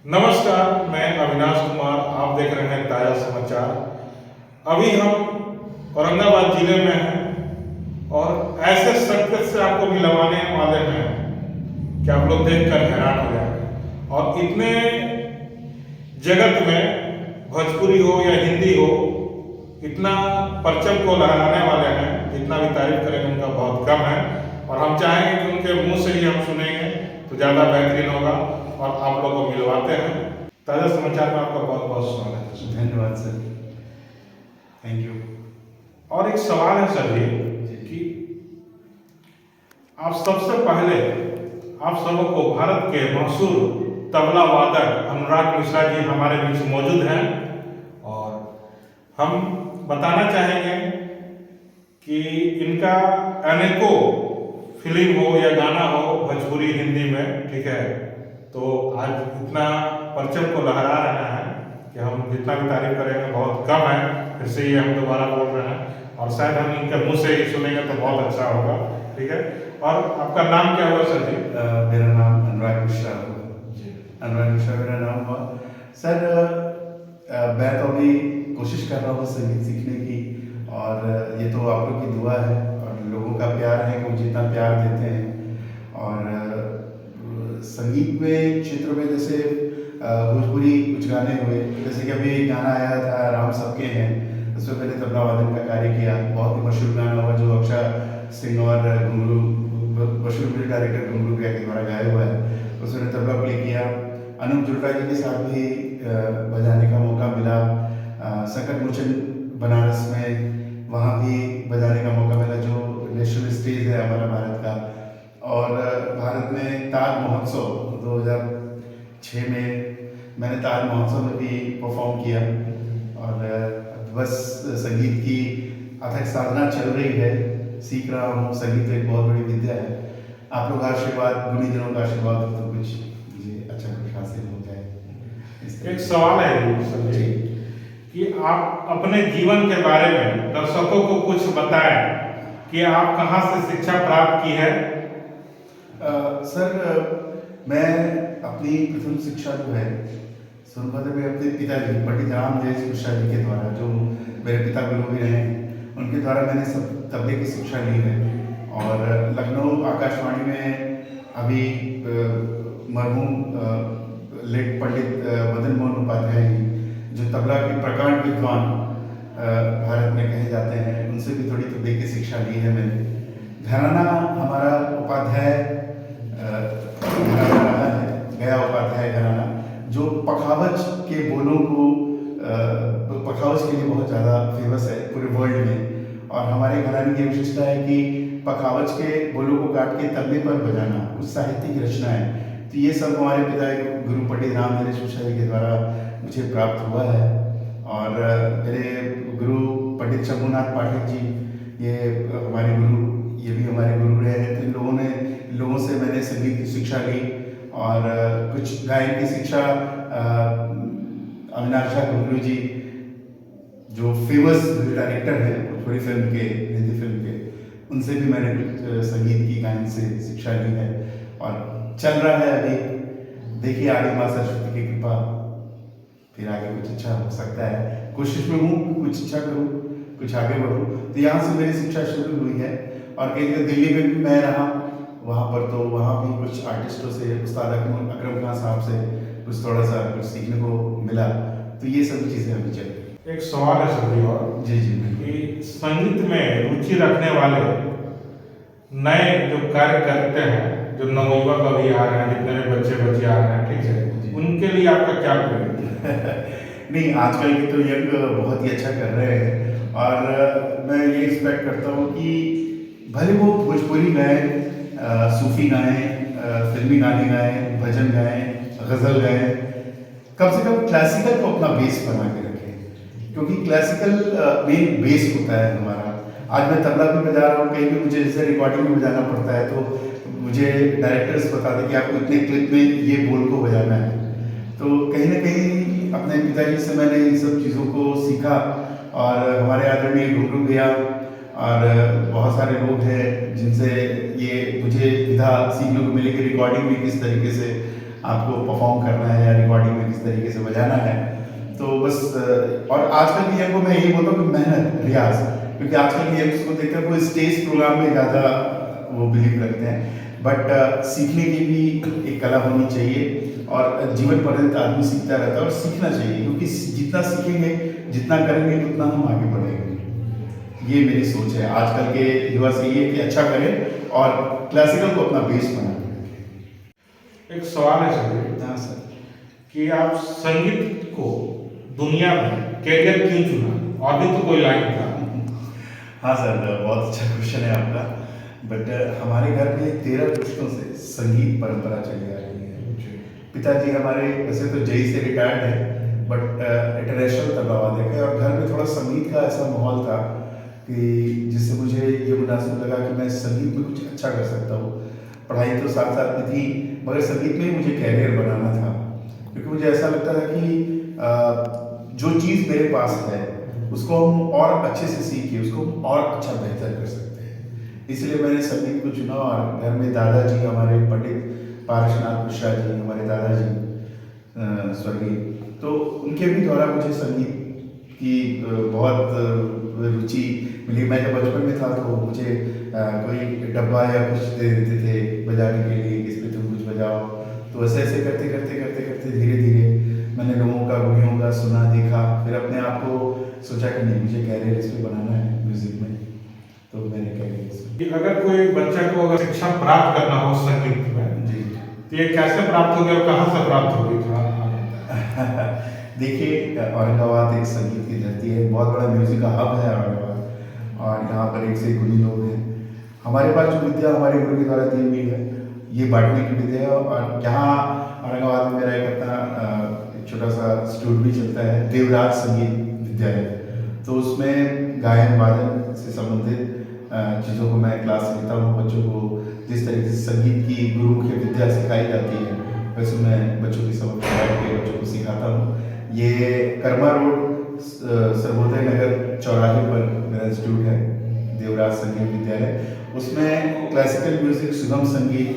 नमस्कार, मैं अविनाश कुमार। आप देख रहे हैं ताज़ा समाचार। अभी हम औरंगाबाद जिले में हैं और ऐसे सत्य से आपको मिलवाने वाले हैं कि आप लोग देखकर हैरान हो जाएंगे। और इतने जगत में भोजपुरी हो या हिंदी हो, इतना परचम को लहराने वाले हैं, जितना भी तारीफ करेंगे उनका बहुत कम है। और हम चाहेंगे कि उनके मुंह से ही हम सुनेंगे तो ज़्यादा बेहतरीन होगा। और आप लोगों को मिलवाते हैं। ताज़ा समाचार में आपका बहुत बहुत स्वागत है। धन्यवाद सर, थैंक यू। और एक सवाल है सर जी कि आप सबसे पहले आप सबों को भारत के मशहूर तबला वादक अनुराग मिश्रा जी हमारे बीच मौजूद हैं और हम बताना चाहेंगे कि इनका अनेकों फिल्म हो या गाना हो भोजपुरी हिंदी में, ठीक है, तो आज इतना परचम को लहरा रहे हैं कि हम जितना भी तारीफ करेंगे बहुत कम है। फिर से ये हम दोबारा बोल रहे हैं और शायद हम इनके मुंह से ही सुनेंगे तो बहुत अच्छा होगा, ठीक है। और आपका नाम क्या हुआ सर जी? मेरा नाम अनुराग मिश्रा हुआ। अनुराग मिश्रा मेरा नाम हुआ सर। मैं तो अभी कोशिश कर रहा हूँ संगीत सीखने की, और ये तो आप लोग की दुआ है और लोगों का प्यार है कि मुझे इतना प्यार देते हैं। और संगीत में क्षेत्र में जैसे भोजपुरी कुछ गाने हुए, जैसे कि अभी एक गाना आया था राम सबके हैं, उसमें मैंने तबला वादन का कार्य किया। बहुत ही मशहूर गाना हुआ जो अक्षय सिंह और घुंगरू, मशहूर म्यूजिक डायरेक्टर घुंगरू भैया के द्वारा गाया हुआ है, उसमें तबला प्ले किया। अनूप जुल्टा जी के साथ भी बजाने का मौका मिला। संकट मोचन बनारस में वहाँ भी बजाने का मौका मिला, जो नेशनल स्टेज है हमारा भारत का। और भारत में ताज महोत्सव 2006 में मैंने ताज महोत्सव में भी परफॉर्म किया। और बस संगीत की अथक साधना चल रही है, सीख रहा हूँ। संगीत एक बहुत बड़ी विद्या है। आप लोग का आशीर्वाद, गुणीजनों का आशीर्वाद हो तो कुछ मुझे अच्छा कुछ हासिल हो जाए। एक सवाल है सर जी कि आप अपने जीवन के बारे में दर्शकों को कुछ बताएं कि आप कहाँ से शिक्षा प्राप्त की है। सर, मैं अपनी प्रथम शिक्षा जो है सोनभद्र में अपने पिताजी पंडित रामदेव मिश्रा जी के द्वारा, जो मेरे पिता गुरु भी रहे हैं, उनके द्वारा मैंने सब तबले की शिक्षा ली है। और लखनऊ आकाशवाणी में अभी मरहूम लेट पंडित मदन मोहन उपाध्याय जी, जो तबला के प्रकांड विद्वान भारत में कहे जाते हैं, उनसे भी थोड़ी तबले की शिक्षा ली है मैंने। घराना हमारा उपाध्याय घराना रहा है, गया उपाध्याय घराना, जो पखावज के बोलों को पखावज के लिए बहुत ज़्यादा फेमस है पूरे वर्ल्ड में। और हमारे घराने की विशेषता है कि पखावज के बोलों को काट के तबले पर बजाना कुछ साहित्यिक रचना है। तो ये सब हमारे पिता गुरु पंडित रामदेव मिश्रा जी के द्वारा मुझे प्राप्त हुआ है। और मेरे गुरु पंडित शंभुनाथ पाठक जी, ये हमारे गुरु, ये भी हमारे गुरु रहे हैं। तो इन लोगों से मैंने संगीत की शिक्षा ली। और कुछ गायन की शिक्षा अविनाश गुरु जी, जो फेमस डायरेक्टर हैं भोजपुरी फिल्म के, हिंदी फिल्म के, उनसे भी मैंने कुछ संगीत की गायन से शिक्षा ली है। और चल रहा है अभी, देखिए आगे माँ सरस्वती की कृपा, फिर आगे कुछ अच्छा हो सकता है। कोशिश में हूँ कुछ अच्छा करूँ, कुछ आगे बढ़ूँ। तो यहाँ से मेरी शिक्षा शुरू हुई है। और कई जगह दिल्ली में भी मैं रहा, वहाँ पर तो वहाँ भी कुछ आर्टिस्टों से, उस्ताद अकरम खान साहब से कुछ थोड़ा सा कुछ सीखने को मिला। तो ये सभी चीज़ें अभी चल रही। एक सवाल है सर जी, और जी कि संगीत में रुचि रखने वाले नए जो कार्य करते हैं, जो नवयुवक अभी आ रहे हैं, जितने भी बच्चे आ रहे हैं, ठीक है, उनके लिए आपका क्या प्रेरणा है? नहीं, आजकल के तो यंग बहुत ही अच्छा कर रहे हैं। और मैं ये एक्सपेक्ट करता हूँ कि भले वो भोजपुरी गाएं, सूफी गाएं, फिल्मी गाने गाएं, भजन गाएं, गज़ल गाएं, कम से कम क्लासिकल को अपना बेस बना के रखें, क्योंकि क्लासिकल मेन बेस होता है हमारा। आज मैं तबला भी बजा रहा हूँ, कहीं भी मुझे जैसे रिकॉर्डिंग में बजाना पड़ता है तो मुझे डायरेक्टर्स बताते कि आपको इतने क्लिप में ये बोल को बजाना है। तो कहीं ना कहीं अपने पिताजी से मैंने इन सब चीज़ों को सीखा। और हमारे आदरणीय घुंगरू भैया और बहुत सारे लोग हैं जिनसे ये मुझे विधा सीखने को मिली कि रिकॉर्डिंग भी किस तरीके से आपको परफॉर्म करना है या रिकॉर्डिंग में तरीके से बजाना है। तो बस और आजकल के यंग को मैं यही बोलता हूँ कि मेहनत, रियाज, क्योंकि आजकल के यंग को देखकर वो स्टेज प्रोग्राम में ज़्यादा वो बिलीव रखते हैं। बट सीखने की भी एक कला होनी चाहिए और जीवन पर्यंत आदमी सीखता रहता है और सीखना चाहिए, क्योंकि जितना सीखेंगे, जितना करेंगे, उतना हम आगे बढ़ेंगे। ये मेरी सोच है। आजकल के युवा से ये कि अच्छा करें और क्लासिकल को अपना बेस बनाएं। एक सवाल है सर, हाँ सर। कि आप संगीत को दुनिया में कैरियर क्यों चुना, और भी तो कोई लाइन था। हाँ सर, बहुत अच्छा क्वेश्चन है आपका। बट हमारे घर में 13 पुश्तों से संगीत परंपरा चली आ रही है। पिताजी हमारे वैसे तो जेई से रिटायर्ड है, बट इंटरनेशनल तबला वादक है, और घर में थोड़ा संगीत का ऐसा माहौल था कि जिससे मुझे ये मुनासिब लगा कि मैं संगीत में कुछ अच्छा कर सकता हूँ। पढ़ाई तो साथ साथ में थी, मगर संगीत में ही मुझे कैरियर बनाना था, क्योंकि मुझे ऐसा लगता था कि जो चीज़ मेरे पास है उसको हम और अच्छे से सीख के उसको हम और अच्छा बेहतर कर सकते हैं। इसलिए मैंने संगीत को चुना। और घर में दादाजी हमारे पंडित पारसनाथ मिश्रा जी, हमारे दादाजी स्वर्गीय, तो उनके भी द्वारा मुझे संगीत की बहुत रुचि मिली। मैं जब बचपन में था तो मुझे कोई डब्बा या कुछ दे देते थे बजाने के लिए, इस पे तुम कुछ बजाओ। तो ऐसे ऐसे करते करते करते करते धीरे धीरे मैंने लोगों का, गुणियों का सुना, देखा, फिर अपने आप को सोचा कि नहीं, मुझे कैरियर इस पे बनाना है म्यूजिक में, तो मैंने कैरियर। अगर कोई बच्चा को अगर शिक्षा प्राप्त करना हो संगीत में जी, तो ये कैसे प्राप्त होगी और कहाँ से प्राप्त होगी, थोड़ा देखिए, औरंगाबाद एक संगीत की धरती है, बहुत बड़ा म्यूजिक का हब है औरंगाबाद, और यहाँ पर एक से गुणी लोग हैं। हमारे पास जो विद्या हमारे गुरु के द्वारा दी हुई है, ये बांटने की विद्या है। और यहाँ औरंगाबाद में मेरा एक अपना एक छोटा सा इंस्टीट्यूट भी चलता है, देवराज संगीत विद्यालय। तो उसमें गायन वादन से संबंधित चीज़ों को मैं क्लास लेता हूँ। बच्चों को जिस तरीके से संगीत की गुरुमुखी विद्या सिखाई जाती है, वैसे मैं बच्चों की समझ बैठ के बच्चों को सिखाता हूँ। ये कर्मा रोड सर्वोदय नगर चौराहे पर मेरा इंस्टीट्यूट है, देवराज संगीत विद्यालय। उसमें क्लासिकल म्यूजिक, सुगम संगीत,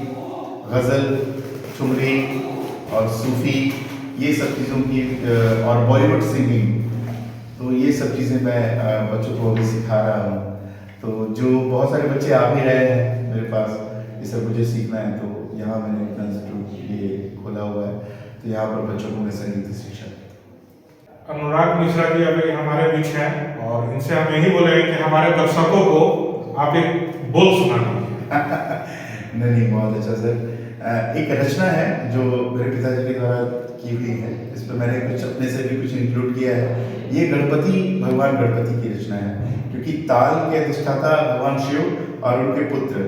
गज़ल, ठुमरी और सूफी, ये सब चीज़ों की, और बॉलीवुड सिंगिंग, तो ये सब चीज़ें मैं बच्चों को अभी सिखा रहा हूँ। तो जो बहुत सारे बच्चे आ भी रहे हैं मेरे पास, ये सब मुझे सीखना है, तो यहाँ मैंने अपना इंस्टीट्यूट ये खोला हुआ है। तो यहाँ पर बच्चों को मैं संगीत की शिक्षा देता हूँ। अनुराग मिश्रा जी अभी हमारे बीच हैं, और इनसे हम यही बोलेंगे कि हमारे दर्शकों को आप एक बोल सुना दीजिए। नहीं, बहुत अच्छा सर। एक रचना है जो मेरे पिताजी के द्वारा की हुई है, इस पर मैंने कुछ अपने से भी कुछ इंक्लूड किया है। ये गणपति, भगवान गणपति की रचना है, क्योंकि ताल के अधिष्ठाता भगवान शिव और उनके पुत्र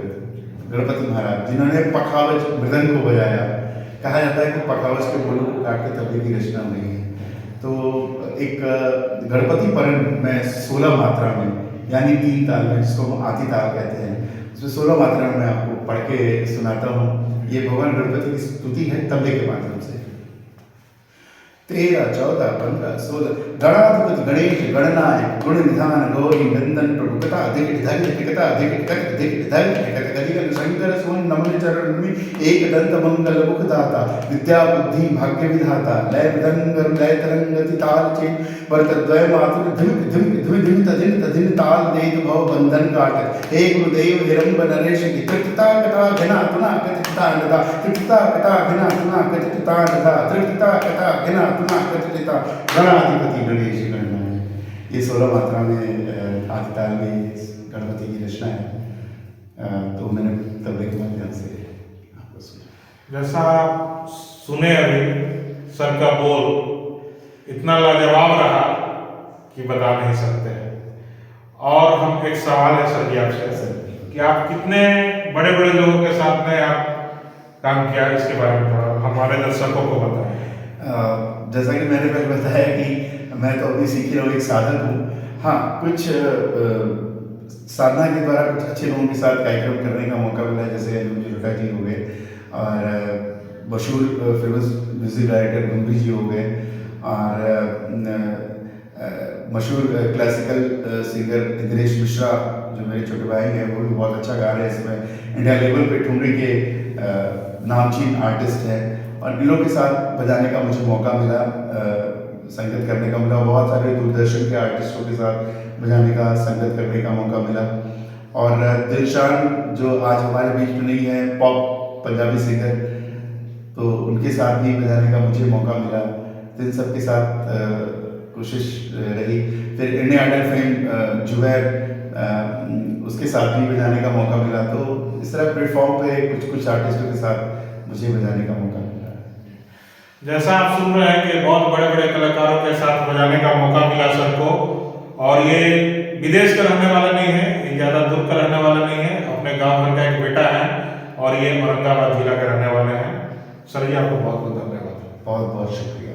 गणपति महाराज, जिन्होंने पखावज मृदंग को बजाया। कहा जाता है कि पखावज के बोलों को काट के तबले की रचना हुई है। तो एक गणपति परन में 16 मात्रा में, यानी 3 ताल में, जिसको हम आदि ताल कहते हैं, उसमें 16 मात्रा में मैं आपको पढ़ के सुनाता हूँ। ये भगवान गणपति की स्तुति है तबले के माध्यम से। 13, 14, 15, 16 गणाधिपति गणेश गणनायक गुण निधान गौरी नंदन प्रभु कथा अधिक धग कथा अधिक धग अधिक धग कलिकल शंकर सोन नमन चरण में एक दंत मंगल मुख दाता विद्या बुद्धि भाग्य विधाता लय मृदंग लय तरंगति ताल चे वर्त द्वय मातुर धिम धिम धिम धिम तदिन तदिन ताल देत भव बंधन काट हे गुरुदेव हिरंब नरेश की त्रिकता कथा घना तुना कथिता नदा त्रिकता कथा घना तुना कथिता नदा त्रिकता कथा घना तुना कथिता गणाधिपति गणेश गणनायक। ये 16 मात्रा में आदि ताल में गणपति की रचना है। तो मैंने तबले के माध्यम से आपको सुना। जैसा सुने अभी सर का बोल इतना लाजवाब रहा कि बता नहीं सकते हैं। और हम एक सवाल है सर जी आपसे कि आप कितने बड़े बड़े लोगों के साथ में आप काम किया, इसके बारे में थोड़ा हमारे दर्शकों को बताएं। जैसा कि मैंने पहले बताया कि मैं तो अभी सीख रहा हूँ, एक साधक हूँ। हाँ, कुछ साधना के द्वारा कुछ अच्छे लोगों के साथ कार्यक्रम करने का मौका मिला, जैसे अनुज जी हो गए, और मशहूर फेमस म्यूजिक डायरेक्टर गुमरी जी हो गए, और मशहूर क्लासिकल सिंगर इंद्रेश मिश्रा जो मेरे छोटे भाई हैं, वो भी बहुत अच्छा गा रहे हैं। इसमें इंडिया लेवल पे ठुमरी के नामचीन आर्टिस्ट हैं। और इन लोगों के साथ बजाने का मुझे मौका मिला, संगत करने का मिला। बहुत सारे दूरदर्शन के आर्टिस्टों के साथ बजाने का, संगत करने का मौका मिला। और दिलशान जो आज हमारे बीच में नहीं है, पॉप पंजाबी सिंगर, तो उनके साथ भी बजाने का मुझे मौका मिला। तो इन सब के साथ कोशिश रही। फिर इंडियन आइडल फेम जुबैर, उसके साथ भी बजाने का मौका मिला। तो इस तरह प्लेटफॉर्म पे कुछ कुछ आर्टिस्टों के साथ मुझे बजाने का मौका मिला। जैसा आप सुन रहे हैं कि बहुत बड़े बड़े कलाकारों के साथ बजाने का मौका मिला सर को, और ये विदेश का रहने वाला नहीं है, ये ज़्यादा दूर का रहने वाला नहीं है, अपने गांव घर का एक बेटा है और ये औरंगाबाद जिला के रहने वाले हैं। सर जी आपको बहुत बहुत धन्यवाद। बहुत बहुत शुक्रिया।